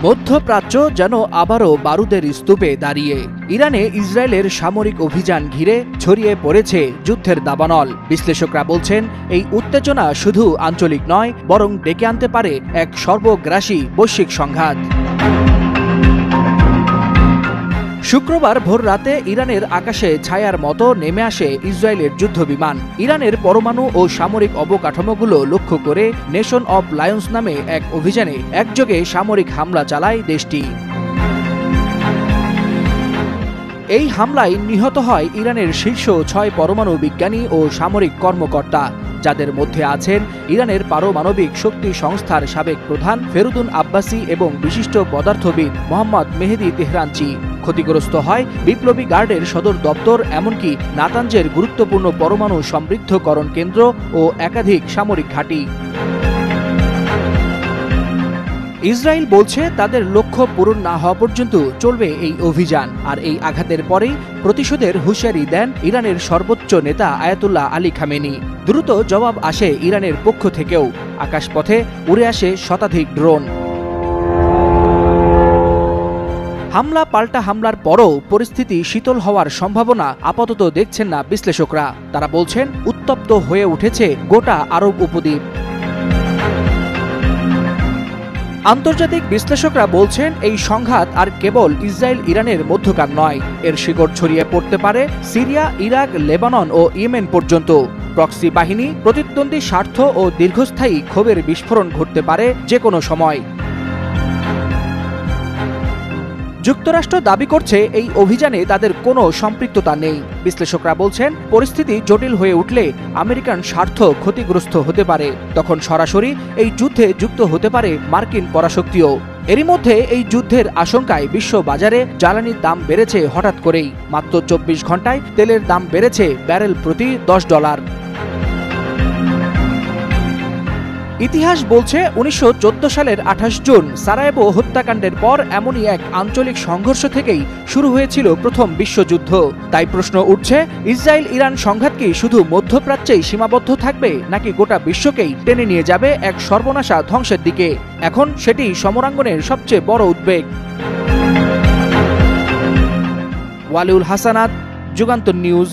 মধ্যপ্রাচ্য যেন আবারও বারুদের স্তূপে দাঁড়িয়ে। ইরানে ইসরায়েলের সামরিক অভিযান ঘিরে ছড়িয়ে পড়েছে যুদ্ধের দাবানল। বিশ্লেষকরা বলছেন, এই উত্তেজনা শুধু আঞ্চলিক নয়, বরং ডেকে আনতে পারে এক সর্বগ্রাসী বৈশ্বিক সংঘাত। শুক্রবার ভোর রাতে ইরানের আকাশে ছায়ার মতো নেমে আসে ইসরায়েলের যুদ্ধবিমান। ইরানের পরমাণু ও সামরিক অবকাঠামোগুলো লক্ষ্য করে নেশন অব লায়ন্স নামে এক অভিযানে একযোগে সামরিক হামলা চালায় দেশটি। এই হামলায় নিহত হয় ইরানের শীর্ষ 6 পরমাণু বিজ্ঞানী ও সামরিক কর্মকর্তা, যাদের মধ্যে আছেন ইরানের পারমাণবিক শক্তি সংস্থার সাবেক প্রধান ফেরুদুন আব্বাসি এবং বিশিষ্ট পদার্থবিদ মোহাম্মদ মেহেদি তেহরানচি। ক্ষতিগ্রস্ত হয় বিপ্লবী গার্ডের সদর দপ্তর, এমনকি নাতানজের গুরুত্বপূর্ণ পরমাণু সমৃদ্ধকরণ কেন্দ্র ও একাধিক সামরিক ঘাঁটি। ইসরায়েল বলছে, তাদের লক্ষ্য পূরণ না হওয়া পর্যন্ত চলবে এই অভিযান। আর এই আঘাতের পরেই প্রতিশোধের হুঁশিয়ারি দেন ইরানের সর্বোচ্চ নেতা আয়াতুল্লাহ আলী খামেনি। দ্রুত জবাব আসে ইরানের পক্ষ থেকেও। আকাশপথে উড়ে আসে শতাধিক ড্রোন। হামলা পাল্টা হামলার পরও পরিস্থিতি শীতল হওয়ার সম্ভাবনা আপাতত দেখছেন না বিশ্লেষকরা। তারা বলছেন, উত্তপ্ত হয়ে উঠেছে গোটা আরব উপদ্বীপ। আন্তর্জাতিক বিশ্লেষকরা বলছেন, এই সংঘাত আর কেবল ইসরায়েল ইরানের মধ্যকার নয়, এর শিকড় ছড়িয়ে পড়তে পারে সিরিয়া, ইরাক, লেবানন ও ইয়েমেন পর্যন্ত। প্রক্সি বাহিনী, প্রতিদ্বন্দ্বী স্বার্থ ও দীর্ঘস্থায়ী ক্ষোভের বিস্ফোরণ ঘটতে পারে যে কোনো সময়। যুক্তরাষ্ট্র দাবি করছে, এই অভিযানে তাদের কোনো সম্পৃক্ততা নেই। বিশ্লেষকরা বলছেন, পরিস্থিতি জটিল হয়ে উঠলে আমেরিকান স্বার্থ ক্ষতিগ্রস্ত হতে পারে। তখন সরাসরি এই যুদ্ধে যুক্ত হতে পারে মার্কিন পরাশক্তিও। এরই মধ্যে এই যুদ্ধের আশঙ্কায় বিশ্ব বাজারে জ্বালানির দাম বেড়েছে হঠাৎ করেই। মাত্র 24 ঘন্টায় তেলের দাম বেড়েছে ব্যারেল প্রতি $10। ইতিহাস বলছে, 1914 সালের 28 জুন সারায়েভো হত্যাকাণ্ডের পর এমনই এক আঞ্চলিক সংঘর্ষ থেকেই শুরু হয়েছিল প্রথম বিশ্বযুদ্ধ। তাই প্রশ্ন উঠছে, ইসরায়েল ইরান সংঘাত কি শুধু মধ্যপ্রাচ্যেই সীমাবদ্ধ থাকবে, নাকি গোটা বিশ্বকেই টেনে নিয়ে যাবে এক সর্বনাশা ধ্বংসের দিকে? এখন সেটি সমরাঙ্গনের সবচেয়ে বড় উদ্বেগ। ওয়ালিউল হাসানাত, যুগান্তর নিউজ।